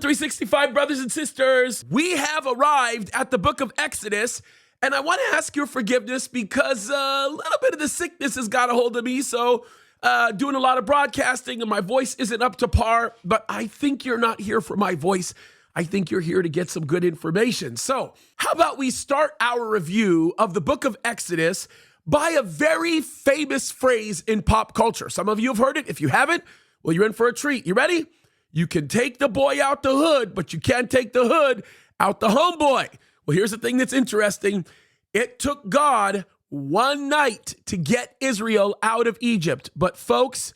BIBLEin365 brothers and sisters, we have arrived at the book of Exodus, and I want to ask your forgiveness because a little bit of the sickness has got a hold of me, so doing a lot of broadcasting and my voice isn't up to par, but I think you're not here for my voice. I think you're here to get some good information. So how about we start our review of the book of Exodus by a very famous phrase in pop culture. Some of you have heard it. If you haven't, well, you're in for a treat. You ready? You can take the boy out the hood, but you can't take the hood out the homeboy. Well, here's the thing that's interesting. It took God one night to get Israel out of Egypt. But folks,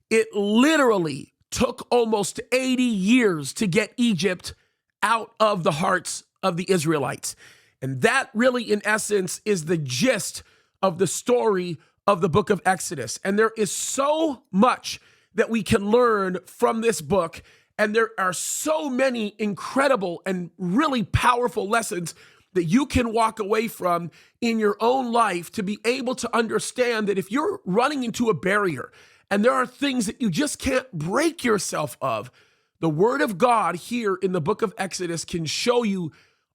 it literally took almost 80 years to get Egypt out of the hearts of the Israelites. And that really, in essence, is the gist of the story of the book of Exodus. And there is so much that we can learn from this book. And there are so many incredible and really powerful lessons that you can walk away from in your own life to be able to understand that if you're running into a barrier and there are things that you just can't break yourself of, the word of God here in the book of Exodus can show you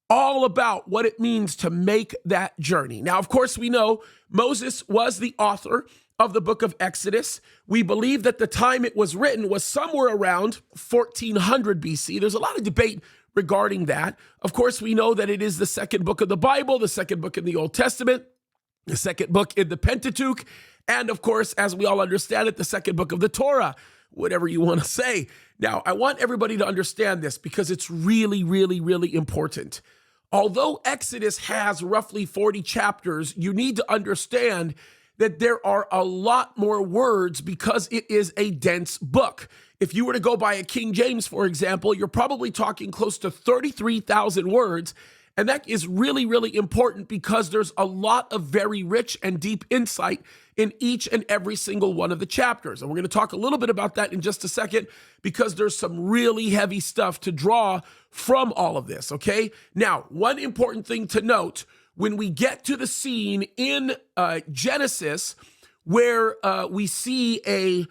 all about what it means to make that journey. Now, of course, we know Moses was the author of the book of Exodus. We believe that the time it was written was somewhere around 1400 BC. There's a lot of debate regarding that. Of course, we know that it is the second book of the Bible, the second book in the Old Testament, the second book in the Pentateuch, and of course, as we all understand it, the second book of the Torah, whatever you want to say. Now, I want everybody to understand this because it's really, really, really important. Although Exodus has roughly 40 chapters, you need to understand that there are a lot more words because it is a dense book. If you were to go by a King James, for example, you're probably talking close to 33,000 words. And that is really, really important because there's a lot of very rich and deep insight in each and every single one of the chapters. And we're going to talk a little bit about that in just a second because there's some really heavy stuff to draw from all of this, okay? Now, one important thing to note, when we get to the scene in Genesis where we see a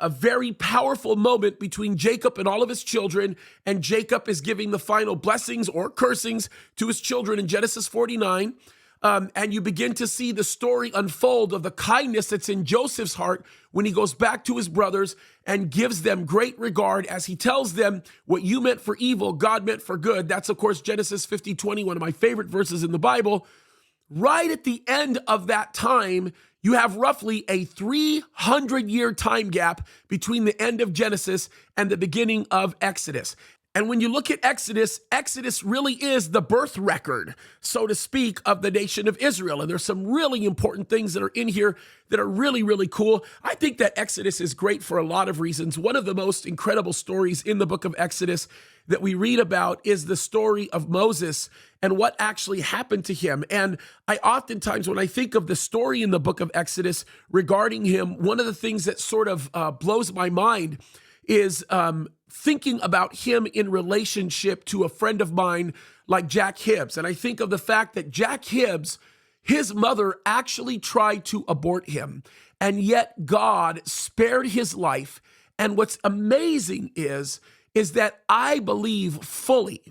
very powerful moment between Jacob and all of his children, and Jacob is giving the final blessings or cursings to his children in Genesis 49, and you begin to see the story unfold of the kindness that's in Joseph's heart when he goes back to his brothers and gives them great regard as he tells them, what you meant for evil, God meant for good. That's, of course, Genesis 50:20, one of my favorite verses in the Bible. Right at the end of that time, you have roughly a 300-year time gap between the end of Genesis and the beginning of Exodus. And when you look at Exodus, Exodus really is the birth record, so to speak, of the nation of Israel. And there's some really important things that are in here that are really, really cool. I think that Exodus is great for a lot of reasons. One of the most incredible stories in the book of Exodus that we read about is the story of Moses and what actually happened to him. And I oftentimes, when I think of the story in the book of Exodus regarding him, one of the things that sort of blows my mind is thinking about him in relationship to a friend of mine like Jack Hibbs. And I think of the fact that Jack Hibbs, his mother actually tried to abort him, and yet God spared his life. And what's amazing is that I believe fully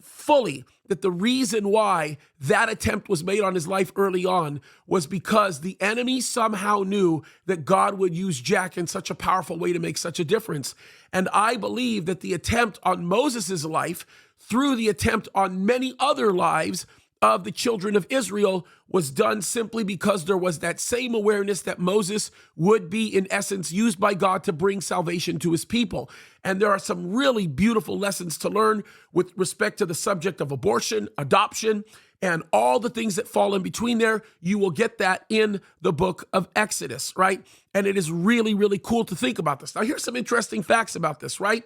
that the reason why that attempt was made on his life early on was because the enemy somehow knew that God would use Jack in such a powerful way to make such a difference. And I believe that the attempt on Moses' life, through the attempt on many other lives of the children of Israel, was done simply because there was that same awareness that Moses would be, in essence, used by God to bring salvation to his people. And there are some really beautiful lessons to learn with respect to the subject of abortion, adoption, and all the things that fall in between there. You will get that in the book of Exodus, right? And it is really, really cool to think about this. Now, here's some interesting facts about this, right?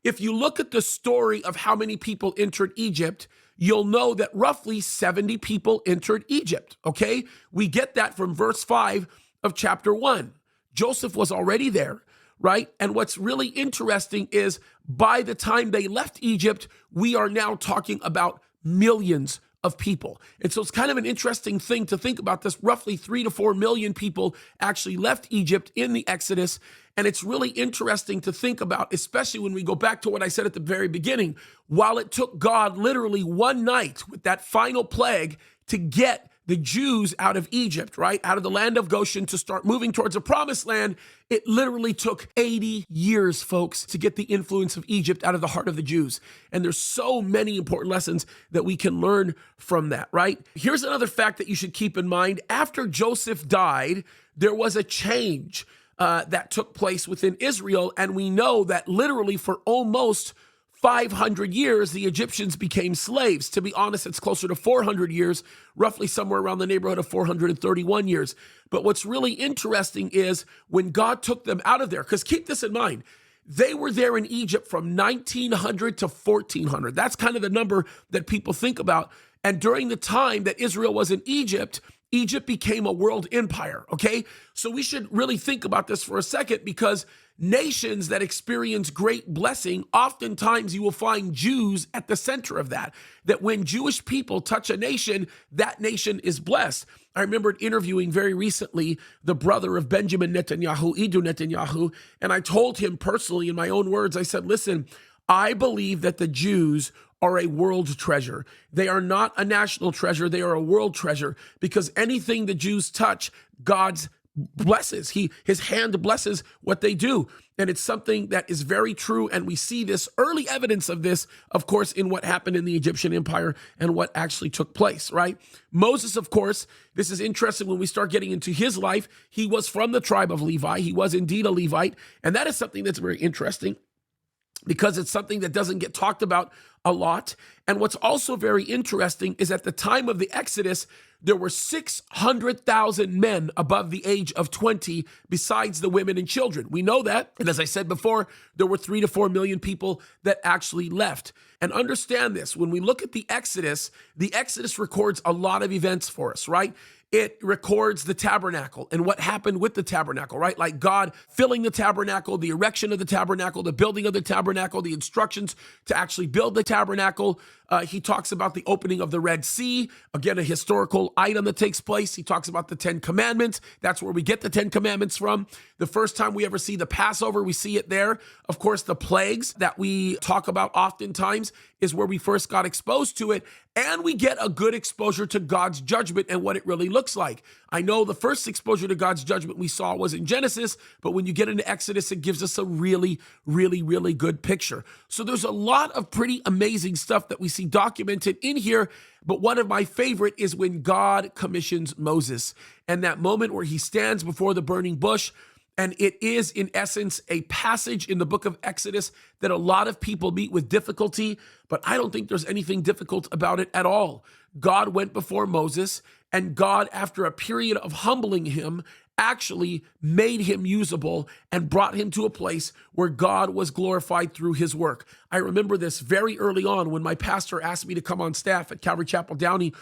If you look at the story of how many people entered Egypt, you'll know that roughly 70 people entered Egypt, okay? We get that from verse 5 of chapter 1. Joseph was already there, right? And what's really interesting is by the time they left Egypt, we are now talking about millions of people. And so it's kind of an interesting thing to think about this. Roughly 3 to 4 million people actually left Egypt in the Exodus. And it's really interesting to think about, especially when we go back to what I said at the very beginning. While it took God literally one night with that final plague to get the Jews out of Egypt, right? Out of the land of Goshen to start moving towards a promised land, it literally took 80 years, folks, to get the influence of Egypt out of the heart of the Jews. And there's so many important lessons that we can learn from that, right? Here's another fact that you should keep in mind. After Joseph died, there was a change that took place within Israel. And we know that literally for almost 500 years, the Egyptians became slaves. To be honest, it's closer to 400 years, roughly somewhere around the neighborhood of 431 years. But what's really interesting is when God took them out of there, because keep this in mind, they were there in Egypt from 1900 to 1400. That's kind of the number that people think about. And during the time that Israel was in Egypt, Egypt became a world empire, okay? So we should really think about this for a second, because nations that experience great blessing, oftentimes you will find Jews at the center of that. That when Jewish people touch a nation, that nation is blessed. I remember interviewing very recently the brother of Benjamin Netanyahu, Idu Netanyahu, and I told him personally in my own words, I said, listen, I believe that the Jews are a world treasure. They are not a national treasure. They are a world treasure, because anything the Jews touch, God's blesses. His hand blesses what they do. And it's something that is very true. And we see this early evidence of this, of course, in what happened in the Egyptian empire and what actually took place, right? Moses, of course, this is interesting when we start getting into his life. He was from the tribe of Levi. He was indeed a Levite. And that is something that's very interesting, because it's something that doesn't get talked about a lot. And what's also very interesting is at the time of the Exodus, there were 600,000 men above the age of 20, besides the women and children. We know that. And as I said before, there were 3 to 4 million people that actually left. And understand this, when we look at the Exodus records a lot of events for us, right? It records the tabernacle and what happened with the tabernacle, right? Like God filling the tabernacle, the erection of the tabernacle, the building of the tabernacle, the instructions to actually build the tabernacle. He talks about the opening of the Red Sea, again, a historical item that takes place. He talks about the 10 Commandments. That's where we get the 10 Commandments from. The first time we ever see the Passover, we see it there. Of course, the plagues that we talk about oftentimes is where we first got exposed to it. And we get a good exposure to God's judgment and what it really looks like. I know the first exposure to God's judgment we saw was in Genesis, but when you get into Exodus, it gives us a really, really, really good picture. So there's a lot of pretty amazing stuff that we see documented in here. But one of my favorite is when God commissions Moses, and that moment where he stands before the burning bush. And it is, in essence, a passage in the book of Exodus that a lot of people meet with difficulty, but I don't think there's anything difficult about it at all. God went before Moses, and God, after a period of humbling him, actually made him usable and brought him to a place where God was glorified through his work. I remember this very early on when my pastor asked me to come on staff at Calvary Chapel Downey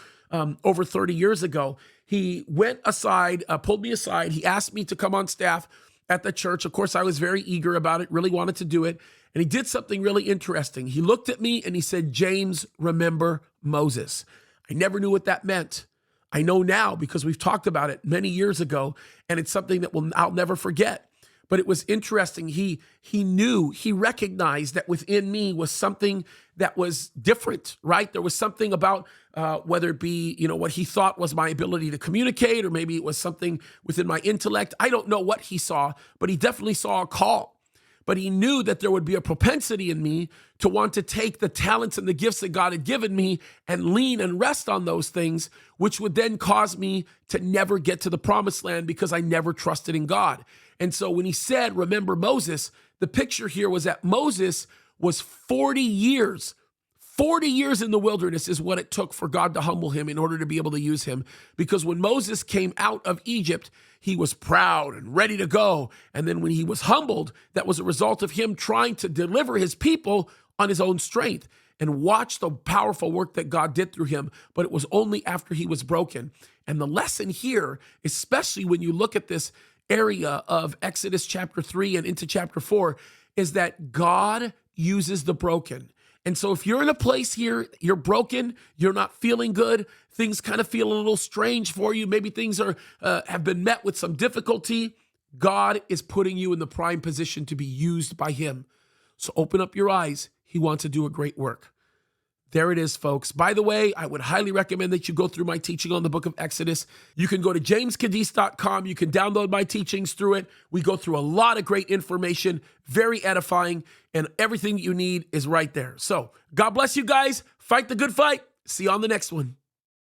over 30 years ago. He went aside, pulled me aside. He asked me to come on staff at the church. Of course, I was very eager about it, really wanted to do it. And he did something really interesting. He looked at me and he said, "James, remember Moses." I never knew what that meant. I know now because we've talked about it many years ago, and it's something that I'll never forget. But it was interesting. He knew, he recognized that within me was something that was different, right? There was something about whether it be, what he thought was my ability to communicate, or maybe it was something within my intellect. I don't know what he saw, but he definitely saw a call. But he knew that there would be a propensity in me to want to take the talents and the gifts that God had given me and lean and rest on those things, which would then cause me to never get to the promised land because I never trusted in God. And so when he said, "Remember Moses," the picture here was that Moses was 40 years in the wilderness is what it took for God to humble him in order to be able to use him. Because when Moses came out of Egypt, he was proud and ready to go. And then when he was humbled, that was a result of him trying to deliver his people on his own strength. And watch the powerful work that God did through him. But it was only after he was broken. And the lesson here, especially when you look at this area of Exodus chapter 3 and into chapter 4, is that God uses the broken. And so if you're in a place here, you're broken, you're not feeling good, things kind of feel a little strange for you, maybe things are have been met with some difficulty, God is putting you in the prime position to be used by him. So open up your eyes. He wants to do a great work. There it is, folks. By the way, I would highly recommend that you go through my teaching on the book of Exodus. You can go to jamescadiz.com. You can download my teachings through it. We go through a lot of great information, very edifying, and everything you need is right there. So God bless you guys. Fight the good fight. See you on the next one.